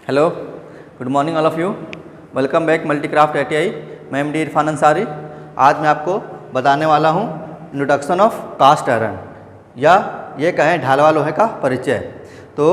Hello, good morning all of you. Welcome back multicraft ITI। मैं MD Irfan Ansari. आज मैं आपको बताने वाला हूँ इंट्रोडक्शन ऑफ कास्ट आयरन, या ये कहें ढालवा लोहे का परिचय। तो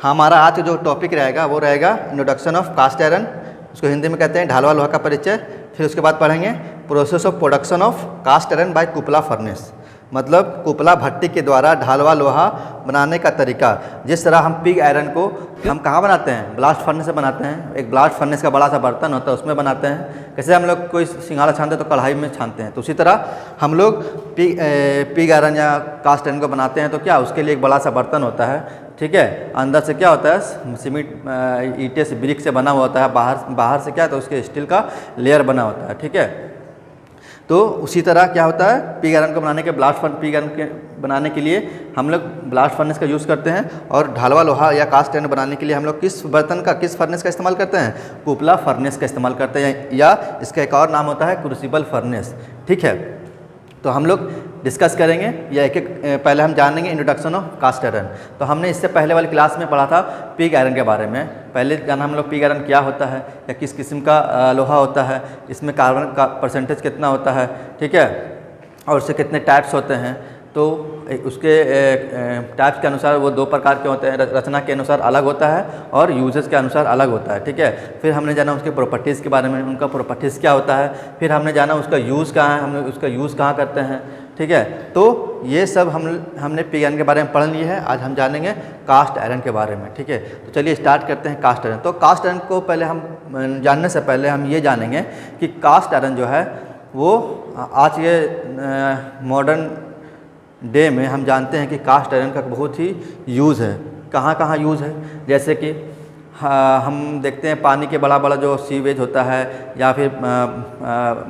हमारा आज का जो टॉपिक रहेगा वो रहेगा इंट्रोडक्शन ऑफ कास्ट आयरन, उसको हिंदी में कहते हैं ढालवा लोहा का परिचय। फिर उसके बाद पढ़ेंगे process of production of cast iron by cupola furnace, मतलब कुपला भट्टी के द्वारा ढालवा लोहा बनाने का तरीका। जिस तरह हम पिग आयरन को हम कहाँ बनाते हैं, ब्लास्ट फर्नेस से बनाते हैं। एक ब्लास्ट फर्नेस का बड़ा सा बर्तन होता है, उसमें बनाते हैं। कैसे हम लोग कोई सिंघाड़ा छानते हैं तो कढ़ाई में छानते हैं, तो उसी तरह हम लोग पिग आयरन या कास्ट आयरन को बनाते हैं। तो क्या उसके लिए एक बड़ा सा बर्तन होता है, ठीक है। अंदर से क्या होता है, सीमेंट ईंटे से ब्रिक से बना हुआ होता है। बाहर से क्या तो उसके स्टील का लेयर बना होता है, ठीक है। तो उसी तरह क्या होता है, पिग आयरन को बनाने के पिग आयरन के बनाने के लिए हम लोग ब्लास्ट फर्नेस का यूज़ करते हैं, और ढालवा लोहा या कास्ट आयरन बनाने के लिए हम लोग किस फर्नेस का इस्तेमाल करते हैं, कुपला फर्नेस का इस्तेमाल करते हैं, या इसका एक और नाम होता है क्रूसिबल फर्नेस, ठीक है। तो हम लोग डिस्कस करेंगे या एक पहले हम जानेंगे इंट्रोडक्शन ऑफ कास्ट आयरन। तो हमने इससे पहले वाली क्लास में पढ़ा था पिग आयरन के बारे में। पहले जाना हम लोग पिग आयरन क्या होता है, या किस किस्म का लोहा होता है, इसमें कार्बन का परसेंटेज कितना होता है, ठीक है, और उससे कितने टाइप्स होते हैं। तो उसके टाइप्स के अनुसार वो दो प्रकार के होते हैं, रचना के अनुसार अलग होता है और यूजेस के अनुसार अलग होता है, ठीक है। फिर हमने जाना उसके प्रॉपर्टीज़ के बारे में, उनका प्रॉपर्टीज़ क्या होता है। फिर हमने जाना उसका यूज़ कहाँ है, हमने उसका यूज़ कहाँ करते हैं, ठीक है। तो ये सब हमने पिग आयरन के बारे में पढ़ लिए है। आज हम जानेंगे कास्ट आयरन के बारे में, ठीक है। तो चलिए स्टार्ट करते हैं कास्ट आयरन। तो कास्ट आयरन को पहले हम जानने से पहले हम ये जानेंगे कि कास्ट आयरन जो है वो आज के मॉडर्न डे में हम जानते हैं कि कास्ट आयरन का बहुत ही यूज़ है। कहाँ कहाँ यूज़ है, जैसे कि हम देखते हैं पानी के बड़ा बड़ा जो सीवेज होता है, या फिर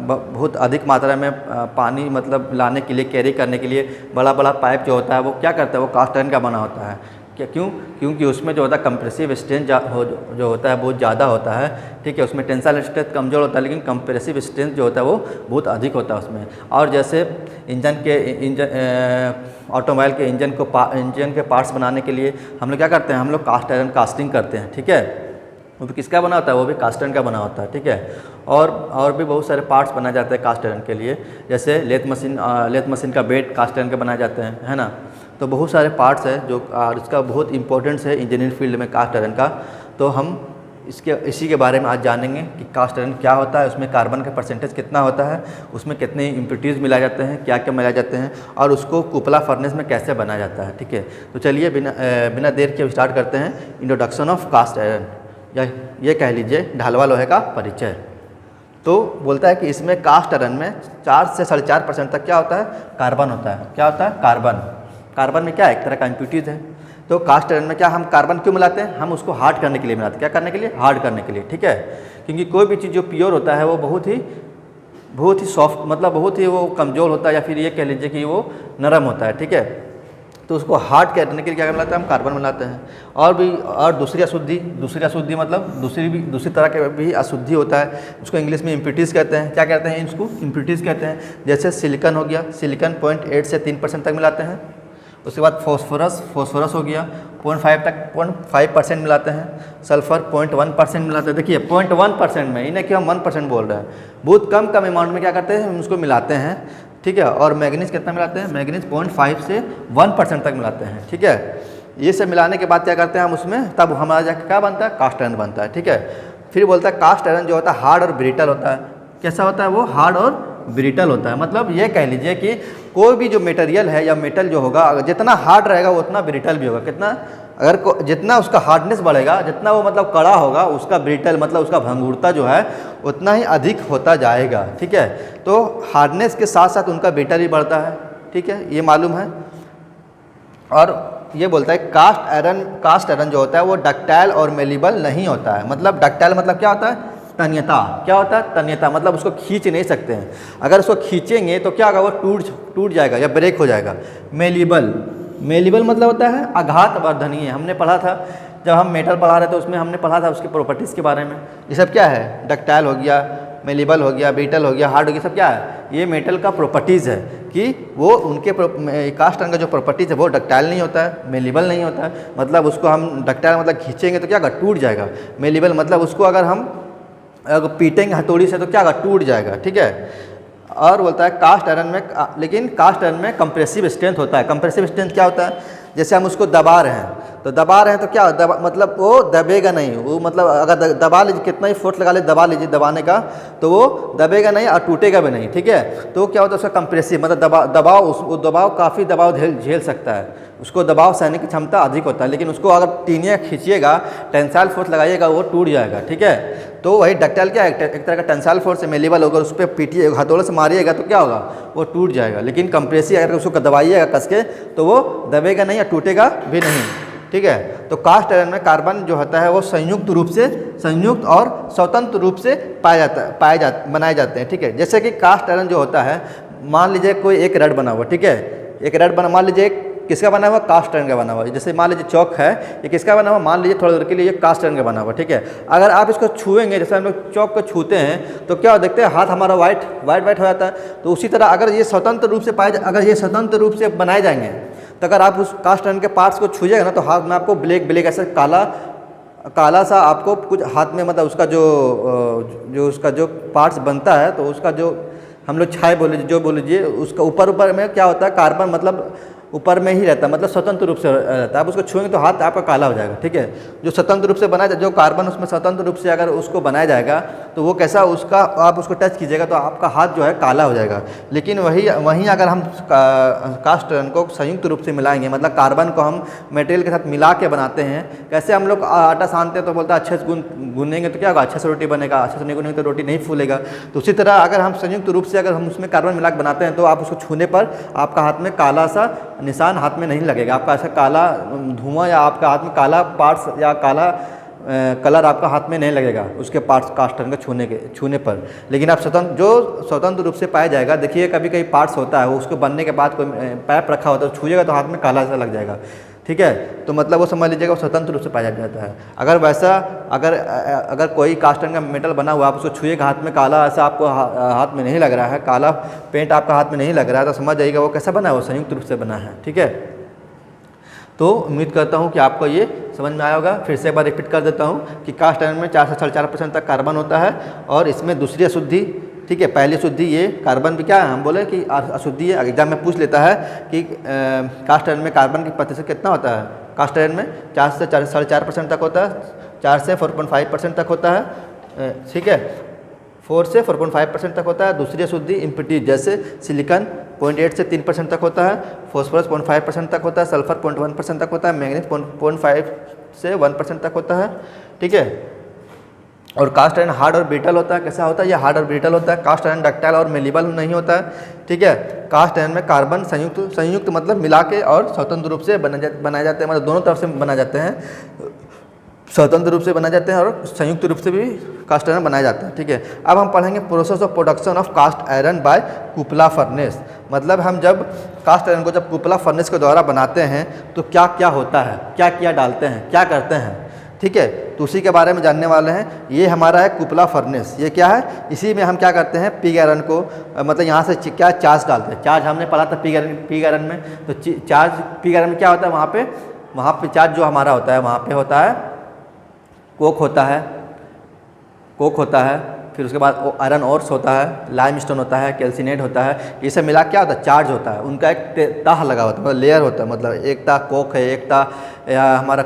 बहुत अधिक मात्रा में पानी मतलब लाने के लिए, कैरी करने के लिए बड़ा बड़ा पाइप जो होता है वो क्या करता है, वो कास्ट आयरन का बना होता है। क्योंकि उसमें जो होता है कंप्रेसिव स्ट्रेंथ जो होता है बहुत ज़्यादा होता है, ठीक है। उसमें टेंसाइल स्ट्रेंथ कमज़ोर होता है, लेकिन कंप्रेसिव स्ट्रेंथ जो होता है वो बहुत अधिक होता है उसमें। और जैसे ऑटोमोबाइल के इंजन के पार्ट्स बनाने के लिए हम लोग क्या करते हैं, हम लोग कास्ट आयरन कास्टिंग करते हैं, ठीक है। वो भी किसका बना होता है, वो भी कास्ट आयरन का बना होता है, ठीक है। और भी बहुत सारे पार्ट्स बनाए जाते हैं कास्ट आयरन के लिए, जैसे लेथ मशीन का बेड कास्ट आयरन के बनाए जाते हैं, है ना। तो बहुत सारे पार्ट्स है जो इसका बहुत इंपॉर्टेंस है इंजीनियरिंग फील्ड में कास्ट आयरन का। तो हम इसी के बारे में आज जानेंगे कि कास्ट आयरन क्या होता है, उसमें कार्बन का परसेंटेज कितना होता है, उसमें कितने इम्प्योरिटीज़ मिलाए जाते हैं, क्या क्या मिलाए जाते हैं, और उसको कुपला फर्नेस में कैसे बनाया जाता है, ठीक है। तो चलिए बिना देर के स्टार्ट करते हैं इंट्रोडक्शन ऑफ कास्ट आयरन, या ये कह लीजिए ढालवा लोहे का परिचय। तो बोलता है कि इसमें कास्ट आयरन में 4 से 4.5% तक क्या होता है, कार्बन होता है। क्या होता है, कार्बन में क्या है, एक तरह का इम्प्योरिटीज़ है। तो कास्ट आयरन में क्या हम कार्बन क्यों मिलाते हैं, हम उसको हार्ड करने के लिए मिलाते हैं। क्या करने के लिए, हार्ड करने के लिए, ठीक है। क्योंकि कोई भी चीज़ जो प्योर होता है वो बहुत ही सॉफ्ट, मतलब बहुत ही वो कमज़ोर होता है, या फिर ये कह लीजिए कि वो नरम होता है, ठीक है। तो उसको हार्ड करने के लिए क्या मिलाते हैं, हम कार्बन मिलाते हैं। और दूसरी अशुद्धि मतलब दूसरी तरह के भी अशुद्धि होता है, उसको इंग्लिश में इम्प्योरिटीज़ कहते हैं। क्या कहते हैं, इसको इम्प्योरिटीज़ कहते हैं। जैसे सिलिकन हो गया, सिलिकन 0.8 से 3% तक मिलाते हैं। उसके बाद फॉस्फोरस हो गया 0.5% मिलाते हैं। सल्फर 0.1% मिलाते हैं। देखिए 0.1% में, इन्हें कि हम 1% बोल रहे हैं, बहुत कम अमाउंट में क्या करते हैं, हम उसको मिलाते हैं, ठीक है। और मैग्नीज कितना मिलाते हैं, मैग्नीज 0.5 से 1% तक मिलाते हैं, ठीक है। ये सब मिलाने के बाद क्या करते हैं हम उसमें, तब हमारा जाकर क्या बनता है, कास्ट आयरन बनता है, ठीक है। फिर बोलता है कास्ट आयरन जो होता है हार्ड और ब्रिटल होता है। कैसा होता है वो, हार्ड और ब्रिटल होता है। मतलब ये कह लीजिए कि कोई भी जो मटेरियल है या मेटल जो होगा, जितना हार्ड रहेगा वो उतना ब्रिटल भी होगा। जितना उसका हार्डनेस बढ़ेगा, जितना वो मतलब कड़ा होगा, उसका ब्रिटल मतलब उसका भंगुरता जो है उतना ही अधिक होता जाएगा, ठीक है। तो हार्डनेस के साथ साथ उनका ब्रिटल भी बढ़ता है, ठीक है, ये मालूम है। और ये बोलता है कास्ट आयरन जो होता है वो डक्टाइल और मेलेबल नहीं होता है। मतलब डक्टाइल मतलब क्या होता है, तन्यता। क्या होता है, तन्यता मतलब उसको खींच नहीं सकते हैं। अगर उसको खींचेंगे तो क्या होगा, वो टूट जाएगा या ब्रेक हो जाएगा। मेलेबल मतलब होता है आघात वर्धनीय। हमने पढ़ा था जब हम मेटल पढ़ा रहे थे, उसमें हमने पढ़ा था उसकी प्रॉपर्टीज़ के बारे में। ये सब क्या है, डक्टाइल हो गया, मेलेबल हो गया, ब्रिटल हो गया, हार्ड हो गया, सब क्या है, ये मेटल का प्रॉपर्टीज़ है। कि वो उनके कास्ट आयरन का जो प्रॉपर्टीज है वो डक्टाइल नहीं होता है, मेलेबल नहीं होता है। मतलब उसको हम डक्टाइल मतलब खींचेंगे तो क्या होगा, टूट जाएगा। मेलेबल मतलब उसको अगर हम पीटेंगे हथौड़ी से तो क्या होगा, टूट जाएगा, ठीक है। और बोलता है कास्ट आयरन में, लेकिन कास्ट आयरन में कंप्रेसिव स्ट्रेंथ होता है। कंप्रेसिव स्ट्रेंथ क्या होता है, जैसे हम उसको दबा रहे हैं तो क्या मतलब वो दबेगा नहीं, वो मतलब अगर दबा लीजिए, कितना ही फोर्स लगा ले दबा लीजिए दबाने का, तो वो दबेगा नहीं और टूटेगा भी नहीं, ठीक है। तो क्या होता है उसका कंप्रेसिव मतलब दबाव काफ़ी दबाव झेल सकता है, उसको दबाव सहने की क्षमता अधिक होता है। लेकिन उसको अगर टीनिया खींचिएगा, टेंसाइल फोर्स लगाइएगा, वो टूट जाएगा, ठीक है। तो वही डक्टाइल क्या है, एक तरह का टेंसाइल फोर्स मेलेबल होगा, उस पर पीटिए हथौड़े से मारिएगा तो क्या होगा, वो टूट जाएगा। लेकिन कंप्रेसिव अगर उसको दबाइएगा कस के तो वो दबेगा नहीं या टूटेगा भी नहीं, ठीक है। तो कास्ट आयरन में कार्बन जो होता है वो संयुक्त और स्वतंत्र रूप से बनाए जाते हैं, ठीक है। जैसे कि कास्ट आयरन जो होता है, मान लीजिए कोई एक रड बना हुआ, ठीक है, एक रड बना, मान लीजिए किसका बना हुआ, कास्ट आयरन का बना हुआ। जैसे मान लीजिए चौक है, ये किसका बना हुआ, मान लीजिए थोड़ी देर के लिए ये कास्ट आयरन का बना हुआ, ठीक है। अगर आप इसको छुएंगे, जैसे हम लोग चौक को छूते हैं तो क्या देखते हैं, हाथ हमारा वाइट हो जाता है। तो उसी तरह अगर ये स्वतंत्र रूप से बनाए जाएंगे, तो अगर आप उस कास्ट आयरन के पार्ट्स को छूएगा ना, तो हाथ में आपको ब्लैक ऐसा काला सा आपको कुछ हाथ में, मतलब उसका उसका जो पार्ट्स बनता है, तो उसका जो हम लोग छाए बोल लीजिए, उसका ऊपर में क्या होता है, कार्बन मतलब ऊपर में ही रहता है, मतलब स्वतंत्र रूप से रहता है। आप उसको छुएंगे तो हाथ आपका काला हो जाएगा, ठीक है। जो स्वतंत्र रूप से बनाया, जो कार्बन उसमें स्वतंत्र रूप से अगर उसको बनाया जाएगा तो वो कैसा, उसका आप उसको टच कीजिएगा तो आपका हाथ जो है काला हो जाएगा। लेकिन वहीं अगर हम कास्ट आयरन को संयुक्त रूप से मिलाएंगे, मतलब कार्बन को हम मटेरियल के साथ मिला के बनाते हैं, कैसे हम लोग आटा सानते हैं तो बोलता है अच्छे से गूंदेंगे तो क्या होगा, अच्छे से रोटी बनेगा, अच्छे से नहीं गूंदेंगे तो रोटी नहीं फूलेगा। तो उसी तरह अगर हम संयुक्त रूप से अगर हम उसमें कार्बन मिला के बनाते हैं तो आप उसको छूने पर आपका हाथ में काला सा निशान हाथ में नहीं लगेगा, आपका ऐसा काला धुआं या आपका हाथ में काला पार्ट्स या काला कलर आपका हाथ में नहीं लगेगा उसके पार्ट्स कास्ट आयरन के छूने पर। लेकिन आप स्वतंत्र रूप से पाया जाएगा, देखिए कभी कभी पार्ट्स होता है वो उसको बनने के बाद कोई पैप रखा होता है, छूएगा तो हाथ में काला सा लग जाएगा, ठीक है। तो मतलब वो समझ लीजिएगा वो स्वतंत्र रूप से पाया जाता है। अगर वैसा अगर कोई कास्ट आयरन का मेटल बना हुआ, आप उसको छुएगा हाथ में काला ऐसा आपको हाथ में नहीं लग रहा है, काला पेंट आपका हाथ में नहीं लग रहा है, तो समझ जाइएगा वो कैसा बना है, वो संयुक्त रूप से बना है, ठीक है। तो उम्मीद करता हूँ कि आपको ये समझ में आया होगा। फिर से एक बार रिपीट कर देता हूँ कि कास्ट आयरन में 4 से 4.5% तक कार्बन होता है और इसमें दूसरी अशुद्धि, ठीक है, पहली शुद्धि ये कार्बन भी क्या है, हम बोले कि अशुद्धि है। एग्जाम में पूछ लेता है कि कास्ट आयरन में कार्बन की प्रतिशत कितना होता है, कास्ट आयरन में 4 से 4.5% तक होता है, 4 से 4.5% तक होता है, ठीक है, 4 से 4.5% तक होता है। दूसरी अशुद्धि इम्प्योरिटीज जैसे सिलिकॉन 0.8 से 3% तक होता है, फॉस्फोरस 0.5% तक होता है, सल्फर 0.1% तक होता है, मैंगनीज 0.5 से 1% तक होता है, ठीक है। और कास्ट आयरन हार्ड और ब्रिटल होता है, कैसा होता है, ये हार्ड और ब्रिटल होता है। कास्ट आयरन डक्टाइल और मेलेबल नहीं होता है, ठीक है। कास्ट आयरन में कार्बन संयुक्त मतलब मिला के और स्वतंत्र रूप से बनाए जाते हैं, मतलब दोनों तरफ से बनाए जाते हैं, स्वतंत्र रूप से बनाए जाते हैं और संयुक्त रूप से भी कास्ट आयरन बनाए जाते हैं, ठीक है। अब हम पढ़ेंगे process of production of cast iron by cupola furnace. मतलब हम जब कास्ट आयरन को जब कुपला फर्नेस के द्वारा बनाते हैं तो क्या क्या होता है, क्या डालते हैं, क्या करते हैं, ठीक है। तो उसी के बारे में जानने वाले हैं। ये हमारा है कुपला फर्नेस, ये क्या है, इसी में हम क्या करते हैं, पिग आयरन को मतलब यहाँ से क्या चार्ज डालते हैं। चार्ज हमने पढ़ा था पिग आयरन में, तो चार्ज पिग आयरन में क्या होता है, वहाँ पे चार्ज जो हमारा होता है, वहाँ पे होता है कोक होता है, फिर उसके बाद आयरन ओर्स होता है, लाइमस्टोन होता है, कैल्सिनेट होता है, ये सब मिला क्या होता है, चार्ज होता है। उनका एक ताह लगा होता है, मतलब लेयर होता है, मतलब एक ताह कोक है, एक ताह हमारा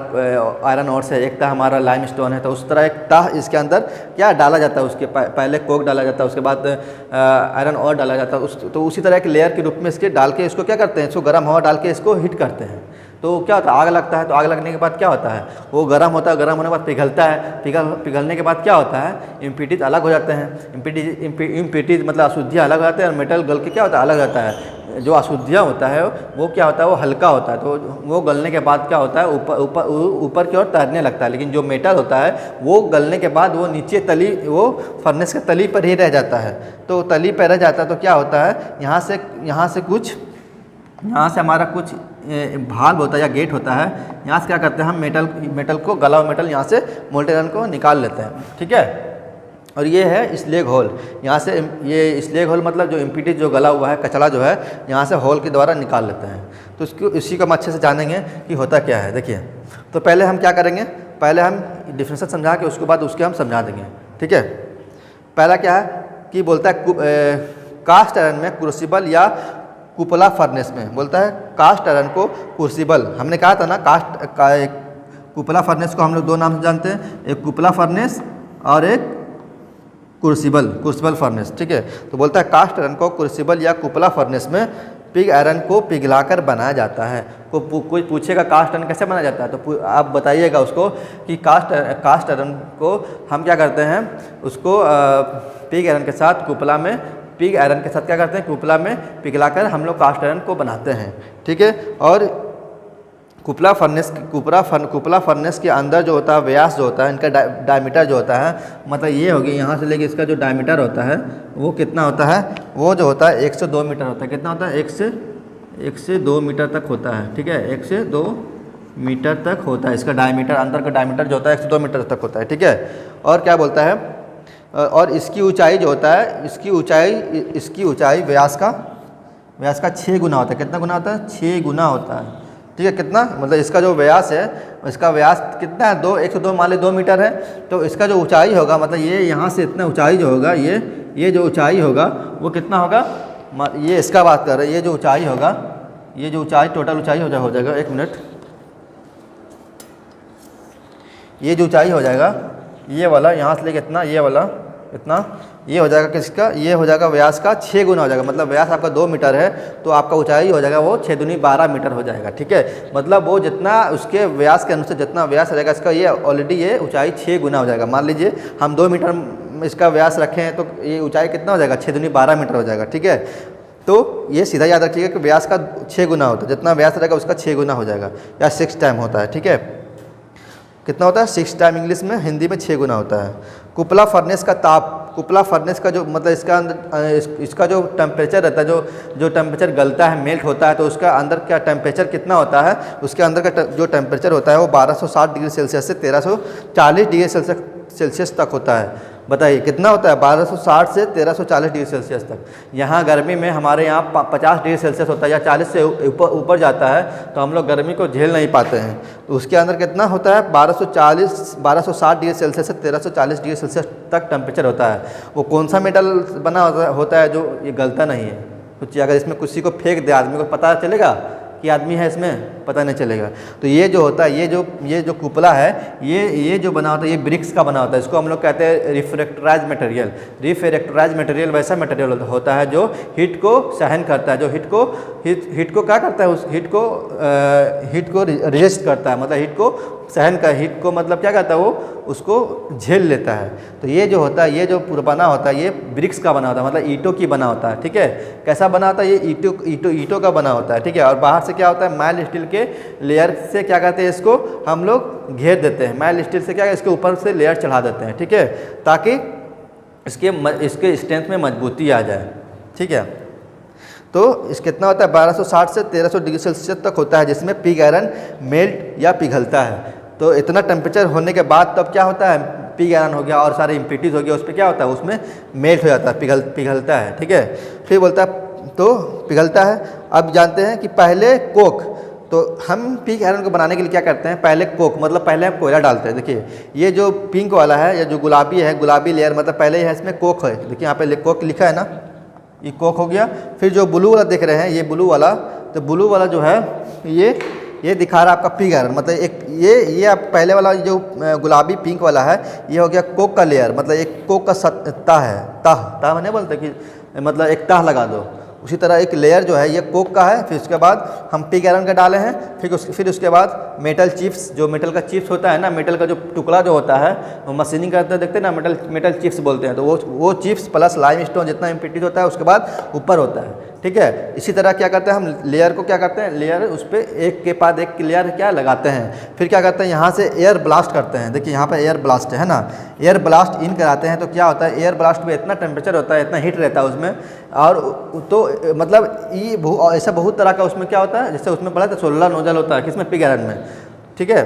आयरन ओर्स है, एक ताह हमारा लाइमस्टोन है। तो उस तरह एक ताह इसके अंदर क्या डाला जाता है, उसके पहले कोक डाला जाता है, उसके बाद आयरन ओर डाला जाता है। तो उसी तरह एक लेयर के रूप में इसके डाल के इसको क्या करते हैं, इसको गर्म हवा डाल के इसको हीट करते हैं। तो क्या होता है, आग लगता है, तो आग लगने के बाद क्या होता है, वो गर्म होता है, गर्म होने के बाद पिघलता है, पिघलने के बाद क्या होता है, इम्प्योरिटीज अलग हो जाते हैं। इम्प्योरिटीज मतलब अशुद्धियाँ अलग हो जाते हैं और मेटल गल के क्या होता है, अलग होता है। जो अशुद्धियाँ होता है वो क्या होता है, वो हल्का होता है, तो वो गलने के बाद क्या होता है, ऊपर की ओर तैरने लगता है। लेकिन जो मेटल होता है वो गलने के बाद वो नीचे वो फर्नेस के तली पर ही रह जाता है। तो तली पर रह जाता है तो क्या होता है, यहाँ से हमारा कुछ भाल्व होता है या गेट होता है, यहाँ से क्या करते हैं हम मेटल को, गला हुआ मेटल यहाँ से मोल्टेन को निकाल लेते हैं, ठीक है। और ये है स्लेग होल। यहाँ से ये स्लेग होल मतलब जो इम्पिडेंस जो गला हुआ है, कचरा जो है यहाँ से होल के द्वारा निकाल लेते हैं। तो इसको इसी को हम अच्छे से जानेंगे कि होता क्या है। देखिए, तो पहले हम क्या करेंगे, पहले हम डिफरेंशियल समझा के उसके बाद उसके हम समझा देंगे। ठीक है, पहला क्या है कि बोलता है कास्ट आयरन में क्रूसिबल या कुपला फर्नेस में, बोलता है कास्ट आयरन को क्रूसिबल, हमने कहा था ना कुपला फर्नेस को हम लोग दो नाम से जानते हैं, एक कुपला फर्नेस और एक क्रूसिबल फर्नेस। ठीक है, तो बोलता है कास्ट आयरन को क्रूसिबल या कुपला फर्नेस में पिग आयरन को पिघलाकर बनाया जाता है। कोई पूछेगा कास्ट आयरन कैसे बनाया जाता है, तो आप बताइएगा उसको कि कास्ट आयरन को हम क्या करते हैं, उसको पिग आयरन के साथ कुपला में, पिग आयरन के साथ क्या करते हैं, कुपला में पिघलाकर हम लोग कास्ट आयरन को बनाते हैं। ठीक है, और कुपला फर्नेस के अंदर जो होता है व्यास जो होता है, इनका डायमीटर जो होता है, मतलब ये होगी यहाँ से लेके इसका जो डायमीटर होता है वो कितना होता है, वो जो होता है 1 से 2 मीटर होता है। कितना होता है, 1 से 2 मीटर तक होता है। ठीक है, 1 से 2 मीटर तक होता है इसका डायमीटर, अंदर का डायमीटर जो होता है 1 से 2 मीटर तक होता है। ठीक है, और क्या बोलता है, और इसकी ऊंचाई जो होता है, इसकी ऊंचाई व्यास का 6 गुना होता है। कितना गुना होता है, 6 गुना होता है। ठीक है, कितना मतलब इसका जो व्यास है, इसका व्यास कितना है, 1 से 2 मान ली 2 मीटर है, तो इसका जो ऊंचाई होगा, मतलब ये यहाँ से इतना ऊंचाई जो होगा, ये जो ऊंचाई होगा वो कितना होगा, ये इसका बात कर रहे हैं, ये जो ऊंचाई होगा, ये जो ऊंचाई टोटल ऊंचाई हो जाएगा, 1 मिनट, ये जो ऊंचाई हो जाएगा, ये वाला यहाँ से लेके इतना, ये वाला इतना, ये हो जाएगा किसका, ये हो जाएगा व्यास का 6 गुना हो जाएगा। मतलब व्यास आपका 2 मीटर है तो आपका ऊंचाई हो जाएगा वो 6 दूनी 12 मीटर हो जाएगा। ठीक है, मतलब वो जितना उसके व्यास के अनुसार जितना व्यास रहेगा इसका, ये ऑलरेडी ये ऊंचाई 6 गुना हो जाएगा। मान लीजिए हम 2 मीटर इसका व्यास रखे हैं तो ये ऊंचाई कितना हो जाएगा, 6 दूनी 12 मीटर हो जाएगा। ठीक है, तो ये सीधा याद रखिएगा कि व्यास का 6 गुना होता है, जितना व्यास रहेगा उसका 6 गुना हो जाएगा, या 6 टाइम होता है। ठीक है, कितना होता है, 6 टाइम इंग्लिश में, हिंदी में 6 गुना होता है। कुपला फर्नेस का ताप, कुपला फर्नेस का जो मतलब इसका अंदर इसका जो टेम्परेचर रहता है, जो टेम्परेचर गलता है, मेल्ट होता है, तो उसका अंदर क्या टेम्परेचर कितना होता है, उसके अंदर का जो टेम्परेचर होता है वो 1260 डिग्री सेल्सियस से 1340 डिग्री सेल्सियस तक होता है। बताइए कितना होता है, 1260 से 1340 डिग्री सेल्सियस तक। यहाँ गर्मी में हमारे यहाँ 50 डिग्री सेल्सियस होता है या 40 से ऊपर जाता है, तो हम लोग गर्मी को झेल नहीं पाते हैं। तो उसके अंदर कितना होता है, 1260 डिग्री सेल्सियस से 1340 डिग्री सेल्सियस तक टेम्परेचर होता है। वो कौन सा मेटल बना होता है जो ये गलता नहीं है। कुछ अगर इसमें किसी को फेंक दे, आदमी को पता चलेगा कि आदमी है, इसमें पता नहीं चलेगा। तो ये जो होता है, ये जो कुपला है, ये जो बना होता है, ये ब्रिक्स का बना होता है। इसको हम लोग कहते हैं रिफ्रैक्टराइज मटेरियल। रिफ्रैक्टराइज मटेरियल वैसा मटेरियल होता है जो हीट को सहन करता है, जो हीट को क्या करता है, उस हीट को रेजिस्ट करता है, मतलब हीट को सहन का, हीट को मतलब क्या करता है, वो उसको झेल लेता है। तो ये जो होता है, ये जो बना होता है, ये ब्रिक्स का बना होता है, मतलब ईंटों की बना होता है। ठीक है, कैसा बना होता है, ये ईंटों का बना होता है। ठीक है, और बाहर से क्या होता है, माइल्ड स्टील के लेयर से क्या कहते हैं, इसको हम लोग घेर देते हैं। माइल्ड स्टील से क्या है, इसके ऊपर से लेयर चढ़ा देते हैं। ठीक है, ताकि इसके स्ट्रेंथ में मजबूती आ जाए। ठीक है, तो इस कितना होता है, 1260 से 1300 डिग्री सेल्सियस तक होता है, जिसमें पिग आयरन मेल्ट या पिघलता है। तो इतना टेम्परेचर होने के बाद तब क्या होता है, पिग आयरन हो गया और सारे इम्प्यूरिटीज हो गया, उस पर क्या होता है, उसमें मेल्ट हो जाता है, पिघलता है। ठीक है, फिर बोलता है तो पिघलता है। अब जानते हैं कि पहले कोक, तो हम पिग आयरन को बनाने के लिए क्या करते हैं, पहले कोक मतलब पहले हम कोयला डालते हैं। देखिए ये जो पिंक वाला है या जो गुलाबी है, गुलाबी लेयर मतलब पहले है, इसमें कोक है। देखिए यहाँ पे कोक लिखा है ना, ये कोक हो गया। फिर जो ब्लू वाला देख रहे हैं, ये ब्लू वाला, तो ब्लू वाला जो है ये दिखा रहा है आपका पिग आयरन, मतलब एक ये आप पहले वाला जो गुलाबी पिंक वाला है, ये हो गया कोक का लेयर, मतलब एक कोक का तह है, तह नहीं बोलते कि मतलब एक तह लगा दो, उसी तरह एक लेयर जो है ये कोक का है। फिर उसके बाद हम पिग आयरन का डाले हैं। फिर उसके बाद मेटल चिप्स, जो मेटल का चिप्स होता है ना, मेटल का जो टुकड़ा जो होता है, वो मशीनिंग करते देखते हैं ना, मेटल चिप्स बोलते हैं। तो वो चिप्स प्लस लाइम स्टोन जितना इम्प्यूरिटीज होता है उसके बाद ऊपर होता है। ठीक है, इसी तरह क्या करते हैं हम, लेयर को क्या करते हैं, लेयर उस पर एक के बाद एक लेयर क्या लगाते हैं। फिर क्या करते हैं, यहाँ से एयर ब्लास्ट करते हैं। देखिए यहाँ पर एयर ब्लास्ट है ना, एयर ब्लास्ट इन कराते हैं। तो क्या होता है, एयर ब्लास्ट में इतना टेम्परेचर होता है, इतना हीट रहता है उसमें, और तो मतलब ये ऐसा बहुत तरह का उसमें क्या होता है, जैसे उसमें पड़ा था 16 नोजल होता है, किसमें, पिग आयरन में। ठीक है,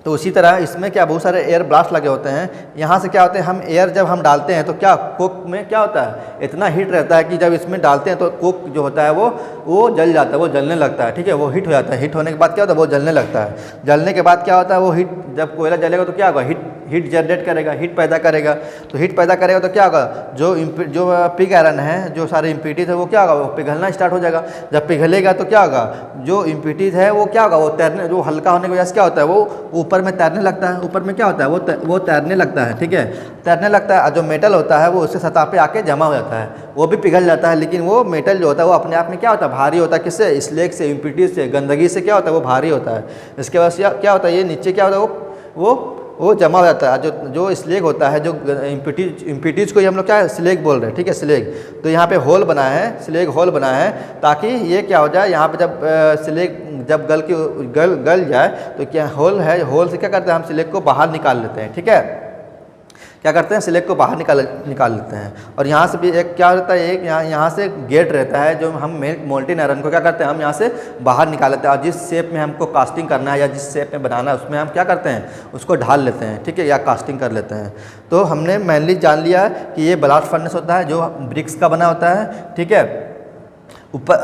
तो उसी तरह इसमें क्या बहुत सारे एयर ब्लास्ट लगे होते हैं। यहाँ से क्या होते हैं, हम एयर जब हम डालते हैं तो क्या कोक में क्या होता है, इतना हीट रहता है कि जब इसमें डालते हैं तो कोक जो होता है वो जल जाता है, वो जलने लगता है, ठीक है, वो हीट हो जाता है। हीट होने के बाद क्या होता है, वो जलने लगता है। जलने के बाद क्या होता है, वो हीट, जब कोयला जलेगा तो क्या होगा, हीट जनरेट करेगा, हीट पैदा करेगा। तो हीट पैदा करेगा तो क्या होगा, जो पिग आयरन है, जो सारे इम्प्यूरिटीज है, वो क्या होगा, वो पिघलना स्टार्ट हो जाएगा। जब पिघलेगा तो क्या होगा, जो इम्प्यूरिटीज है वो क्या होगा, वो तैरने, जो हल्का होने की वजह से क्या होता है, वो ऊपर में तैरने लगता है। ऊपर में क्या होता है, वो तैरने लगता है, ठीक है, तैरने लगता है। और जो मेटल होता है वो उससे सतह पे आके जमा हो जाता है, वो भी पिघल जाता है। लेकिन वो मेटल जो होता है वो अपने आप में क्या होता है, भारी होता है। किससे, स्लेग से, इम्प्यूरिटीज से, गंदगी से क्या होता है, वो भारी होता है। इसके बाद क्या होता है, ये नीचे क्या होता है, वो जमा हो जाता है। जो स्लेग होता है, जो इम्प्यूरिटीज को ही हम लोग क्या स्लेग बोल रहे हैं, ठीक है, स्लेग। तो यहाँ पे होल बनाया है, स्लेग होल बनाया है, ताकि ये क्या हो जाए, यहाँ पे जब स्लेग जब गल जाए तो क्या होल है, होल से क्या करते हैं, हम स्लेग को बाहर निकाल लेते हैं, ठीक है, क्या करते हैं, स्लेग को बाहर निकाल लेते हैं। और यहाँ से भी एक क्या रहता है, एक यहाँ से गेट रहता है, जो हम मोल्टेन आयरन को क्या करते हैं, हम यहाँ से बाहर निकाल लेते हैं। और जिस शेप में हमको कास्टिंग करना है या जिस शेप में बनाना है उसमें हम क्या करते हैं, उसको ढाल लेते हैं, ठीक है, या कास्टिंग कर लेते हैं। तो हमने मेनली जान लिया कि ये ब्लास्ट फर्नेस होता है जो ब्रिक्स का बना होता है, ठीक है, ऊपर।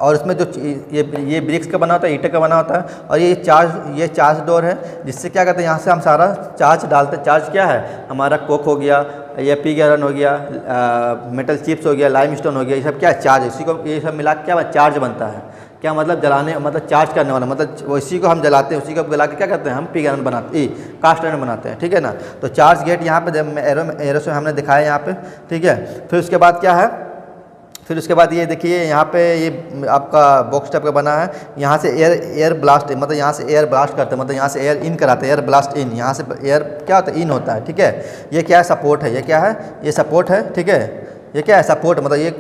और इसमें जो ये ब्रिक्स का बना होता है, ईंटे का बना होता है। और ये चार्ज डोर है, जिससे क्या करते हैं, यहाँ से हम सारा चार्ज डालते हैं। चार्ज क्या है, हमारा कोक हो गया, ये पिग आयरन हो गया, मेटल चिप्स हो गया, लाइमस्टोन हो गया, ये सब क्या है, चार्ज। इसी को ये सब मिला के क्या चार्ज बनता है। क्या मतलब, जलाने, मतलब चार्ज करने वाला, मतलब इसी को हम जलाते हैं, उसी को गला के क्या करते हैं, हम पिग आयरन बनाते, कास्ट आयरन बनाते हैं, ठीक है ना। तो चार्ज गेट यहाँ पे जब एरो से हमने दिखाया यहाँ पे, ठीक है। फिर उसके बाद क्या है, फिर उसके बाद ये देखिए यहाँ पे ये आपका बॉक्स टाइप का बना है। यहाँ से एयर ब्लास्ट, मतलब यहाँ से एयर ब्लास्ट करते हैं, मतलब यहाँ से एयर इन कराते हैं, एयर ब्लास्ट इन। यहाँ से एयर क्या होता है, इन होता है, ठीक है। ये क्या है, सपोर्ट है, ये क्या है, ये सपोर्ट है, ठीक है। ये क्या है, सपोर्ट, मतलब ये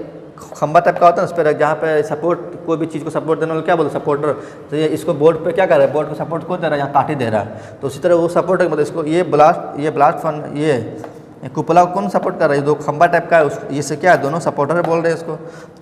खंबा टाइप का होता है, उस पर जहाँ पे सपोर्ट, कोई भी चीज़ को सपोर्ट देने वाला क्या बोलते हैं, सपोर्टर। तो ये इसको बोर्ड पे क्या कर रहा है, बोर्ड को सपोर्ट कौन दे रहा है, यहाँ काट ही दे रहा है। तो उसी तरह वो सपोर्ट है, मतलब इसको ये ब्लास्ट फन, ये कुपला को कौन सपोर्ट कर रहा है, जो खंबा टाइप का है, ये से क्या है, दोनों सपोर्टर बोल रहे हैं इसको,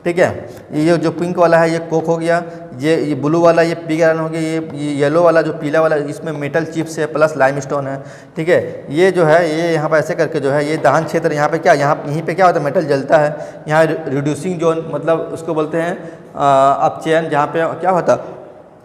ठीक है। ये जो पिंक वाला है ये कोक हो गया, ये ब्लू वाला ये पिग आयरन हो गया, ये येलो वाला जो पीला वाला, इसमें मेटल चिप्स है प्लस लाइमस्टोन है, ठीक है। ये जो है, ये यहाँ पर ऐसे करके जो है, ये दहन क्षेत्र, यहाँ पे क्या, यहीं पे क्या होता है, मेटल जलता है। यहाँ रिड्यूसिंग जोन, मतलब उसको बोलते हैं अपचयन, जहाँ पे क्या होता है,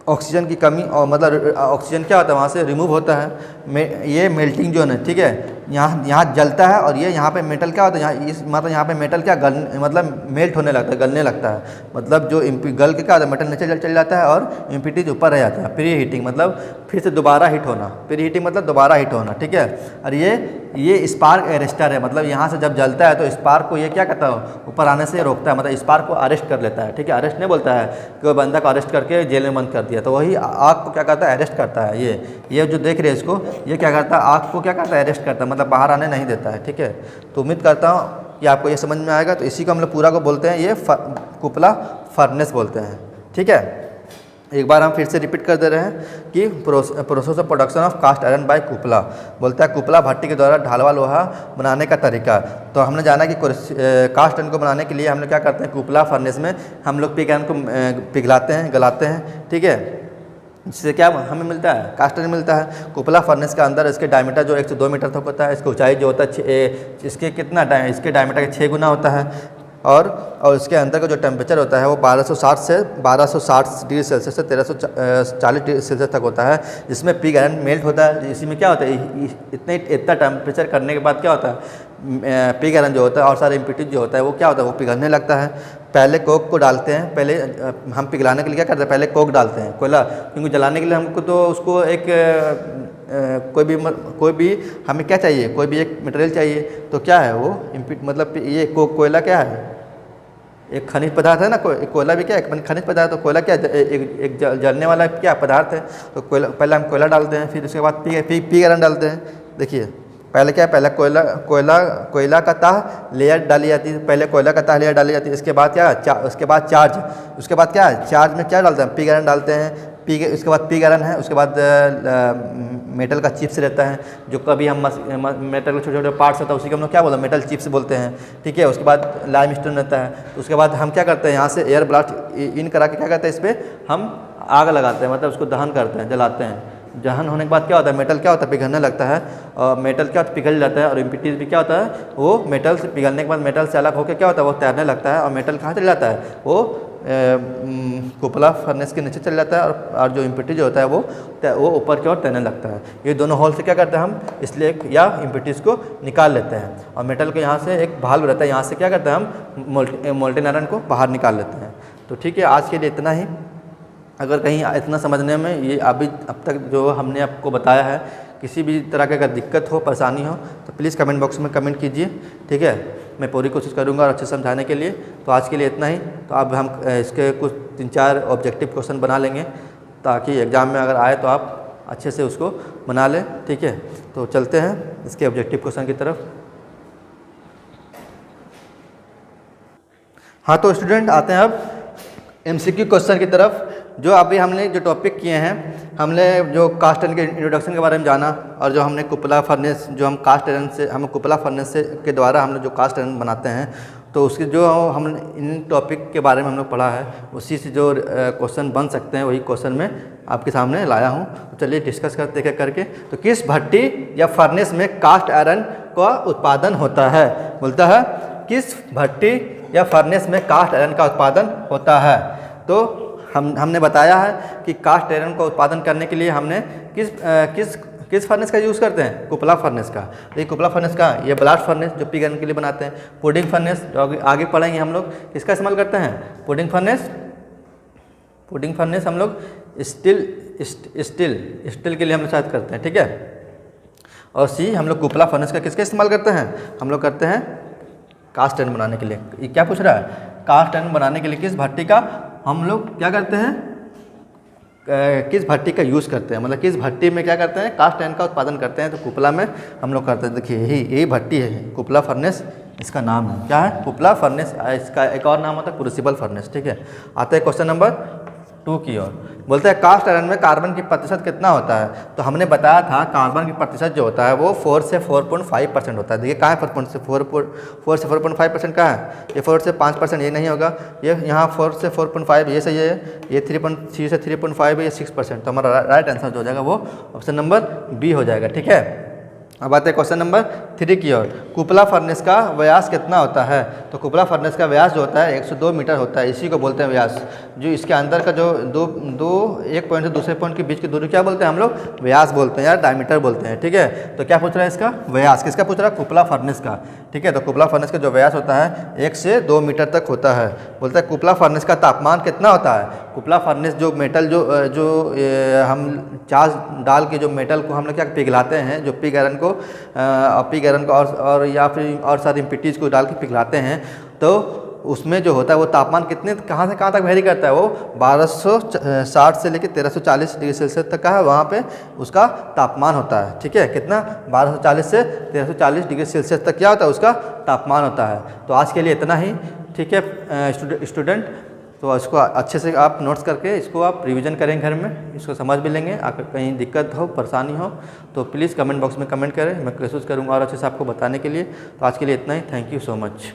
ऑक्सीजन की कमी, और मतलब ऑक्सीजन क्या होता है वहाँ से रिमूव होता है। ये मेल्टिंग जोन है, ठीक है, यहाँ जलता है। और ये यहाँ पे मेटल क्या होता है, मतलब यहाँ पे मेटल क्या मतलब मेल्ट होने लगता है, गलने लगता है। मतलब जो गल के क्या होता है, मेटल नीचे चल जाता है और इम्प्यूरिटीज ऊपर रह जाता है। प्री हीटिंग मतलब फिर से दोबारा हीट होना, प्री हीटिंग मतलब दोबारा हीट होना, ठीक है। और ये स्पार्क अरेस्टर है, मतलब यहाँ से जब जलता है तो स्पार्क को ये क्या करता है, ऊपर आने से रोकता है, मतलब स्पार्क को अरेस्ट कर लेता है, ठीक है। अरेस्ट नहीं बोलता है कि वो बंदा को अरेस्ट करके जेल में बंद कर दिया, तो वही आग को क्या करता है, अरेस्ट करता है। ये जो देख रहे हैं इसको, ये क्या करता है, आग को क्या करता है, अरेस्ट करता है, मतलब बाहर आने नहीं देता है, ठीक है। तो उम्मीद करता हूँ कि आपको ये समझ में आएगा। तो इसी को हम लोग पूरा को बोलते हैं, ये कुपला फर्नेस बोलते हैं, ठीक है। एक बार हम फिर से रिपीट कर दे रहे हैं कि process of production of cast iron by cupola, बोलता है कुपला भट्टी के द्वारा ढालवा लोहा बनाने का तरीका। तो हमने जाना कि कास्ट आयरन को बनाने के लिए हम लोग क्या करते हैं, कुपला फर्नेस में हम लोग पिग आयरन को पिघलाते हैं, गलाते हैं, ठीक है। जिससे क्या हमें मिलता है, कास्ट आयरन मिलता है। कुपला फर्नेस के अंदर इसके डायमीटर जो 1 से 2 मीटर तक होता है, इसकी ऊंचाई जो होता है इसके कितना इसके डायमीटर के 6 गुना होता है। और इसके अंदर का जो टेम्परेचर होता है वो 1260 डिग्री सेल्सियस से 1340 डिग्री सेल्सियस तक होता है, जिसमें पिग आयरन मेल्ट होता है। इसी में क्या होता है, इतना टेम्परेचर करने के बाद क्या होता है, पिग आयरन जो होता है और सारे इम्प्यूरिटीज जो होता है वो क्या होता है, वो पिघलने लगता है। पहले कोक को डालते हैं, पहले हम पिघलाने के लिए क्या करते हैं, पहले कोक डालते हैं, कोयला, क्योंकि जलाने के लिए हमको तो उसको एक कोई भी हमें क्या चाहिए, कोई भी एक मटेरियल चाहिए। तो क्या है वो मतलब ये कोयला क्या है, एक खनिज पदार्थ है ना, कोयला भी क्या है, खनिज पदार्थ। तो कोयला क्या एक जलने वाला क्या पदार्थ है। तो कोयला, पहले हम कोयला डालते हैं, फिर उसके बाद पिग आयरन डालते हैं। देखिए पहले क्या है, पहले कोयला का तह लेयर डाली जाती है, पहले कोयला का तह लेयर डाली जाती है। इसके बाद क्या, उसके बाद क्या है, चार्ज में क्या डालते हैं, पिग आयरन डालते हैं। उसके बाद पिग आयरन है, उसके बाद मेटल का चिप्स रहता है, जो कभी हम मेटल के छोटे छोटे पार्ट्स होता है, उसी को हम लोग क्या बोलते हैं, मेटल चिप्स बोलते हैं, ठीक है। उसके बाद लाइमस्टोन रहता है। उसके बाद हम क्या करते हैं, यहाँ से एयर ब्लास्ट इन करा के क्या करते हैं, इस पर हम आग लगाते हैं, मतलब उसको दहन करते हैं, जलाते हैं। दहन होने के बाद क्या होता है, मेटल क्या होता है, पिघलने लगता है, और मेटल क्या होता है, पिघल जाता है। और इम्प्योरिटीज भी क्या होता है, वो मेटल से पिघलने के बाद मेटल से अलग होकर क्या होता है, वो तैरने लगता है। और मेटल कहाँ चल जाता है, वो कुपला फर्नेस के नीचे चल जाता है, और जो इम्प्योरिटी होता है वो ऊपर की ओर तैरने लगता है। ये दोनों होल से क्या करते हैं हम, इसलिए या इम्प्योरिटीज़ को निकाल लेते हैं। और मेटल को यहाँ से एक भाल्व रहता है, यहाँ से क्या करते हैं हम मोल्टेन आयरन को बाहर निकाल लेते हैं। तो ठीक है, आज के लिए इतना ही। अगर कहीं इतना समझने में ये अब तक जो हमने आपको बताया है, किसी भी तरह की अगर दिक्कत हो, परेशानी हो, तो प्लीज़ कमेंट बॉक्स में कमेंट कीजिए, ठीक है। मैं पूरी कोशिश करूंगा और अच्छे से समझाने के लिए। तो आज के लिए इतना ही। तो अब हम इसके कुछ 3-4 ऑब्जेक्टिव क्वेश्चन बना लेंगे, ताकि एग्ज़ाम में अगर आए तो आप अच्छे से उसको बना लें, ठीक है। तो चलते हैं इसके ऑब्जेक्टिव क्वेश्चन की तरफ। हाँ, तो स्टूडेंट आते हैं अब MCQ क्वेश्चन की तरफ। जो अभी हमने जो टॉपिक किए हैं, हमने जो कास्ट आयरन के इंट्रोडक्शन के बारे में जाना, और जो हमने कुपला फर्नेस, जो हम कास्ट आयरन से, हम कुपला फर्नेस से के द्वारा हम लोग जो कास्ट आयरन बनाते हैं, तो उसके जो हमने इन टॉपिक के बारे में हम लोग पढ़ा है, उसी से जो क्वेश्चन बन सकते हैं, वही क्वेश्चन मैं आपके सामने लाया हूँ। तो चलिए डिस्कस करते एक करके। तो किस भट्टी या फर्नेस में कास्ट आयरन का उत्पादन होता है, बोलता है किस भट्टी या फर्नेस में कास्ट आयरन का उत्पादन होता है। तो हमने बताया है कि कास्ट आयरन का उत्पादन करने के लिए हमने किस फर्नेस का यूज़ करते हैं, कुपला फर्नेस का। ये कुपला फर्नेस का, ये ब्लास्ट फर्नेस जो पिघलने के लिए बनाते हैं। पुडिंग फर्नेस जो आगे पढ़ेंगे हम लोग, किसका इस्तेमाल करते हैं, पुडिंग फर्नेस हम लोग स्टील के लिए हम लोग शायद करते हैं, ठीक है। और सी हम लोग कुपला फर्नेस का किसका इस्तेमाल करते हैं, हम लोग करते हैं कास्ट आयरन बनाने के लिए। ये क्या पूछ रहा है, कास्ट आयरन बनाने के लिए किस भट्टी का हम लोग क्या करते हैं, किस भट्टी का यूज़ करते हैं, मतलब किस भट्टी में क्या करते हैं, कास्ट आयरन का उत्पादन करते हैं। तो कुपला में हम लोग करते हैं। देखिए यही भट्टी है, कुपला फर्नेस इसका नाम है। क्या है, कुपला फर्नेस। इसका एक और नाम होता है क्रूसिबल फर्नेस, ठीक है। आता है क्वेश्चन नंबर 2 की ओर। बोलते हैं कास्ट आयरन में कार्बन की प्रतिशत कितना होता है। तो हमने बताया था कार्बन की प्रतिशत जो होता है वो 4 से 4.5% होता है। देखिए कहाँ है 4 से 4.5% कहाँ है, ये 4 से 5% ये नहीं होगा, ये यहाँ 4 से 4.5 ये सही है, ये 3 से 3.5 है, ये 6%। तो हमारा राइट आंसर जो हो जाएगा वो ऑप्शन नंबर बी हो जाएगा, ठीक है। अब आते हैं क्वेश्चन नंबर 3 की ओर। कुपला फर्नेस का व्यास कितना होता है। तो कुपला फर्नेस का व्यास जो होता है 102 मीटर होता है, इसी को बोलते हैं व्यास। जो इसके अंदर का जो एक पॉइंट से दूसरे पॉइंट के बीच की दूरी क्या बोलते हैं हम लोग, व्यास बोलते हैं या डायमीटर बोलते हैं, ठीक है। तो क्या पूछ रहा है इसका व्यास, किसका पूछ रहा है, कुपला फर्नेस का, ठीक है। तो कुपला फर्नेस का जो व्यास होता है 1 से 2 मीटर तक होता है। बोलता है कुपला फर्नेस का तापमान कितना होता है। कुपला फर्नेस जो मेटल जो हम चार्ज डाल के जो मेटल को हम लोग क्या पिघलाते हैं, जो पिग आयरन को और या फिर और सारी इम्प्योरिटीज़ को डाल के पिघलाते हैं, तो उसमें जो होता है वो तापमान कितने कहाँ से कहाँ तक वेरी करता है, वो 1260 से लेकर 1340 डिग्री सेल्सियस तक का है, वहाँ पे उसका तापमान होता है, ठीक है। कितना, 1240 से 1340 डिग्री सेल्सियस तक क्या होता है, उसका तापमान होता है। तो आज के लिए इतना ही, ठीक है स्टूडेंट। तो इसको अच्छे से आप नोट्स करके इसको आप रिवीजन करें घर में, इसको समझ भी लेंगे। अगर कहीं दिक्कत हो, परेशानी हो, तो प्लीज़ कमेंट बॉक्स में कमेंट करें, मैं कोशिश करूँगा और अच्छे से आपको बताने के लिए। तो आज के लिए इतना ही, थैंक यू सो मच।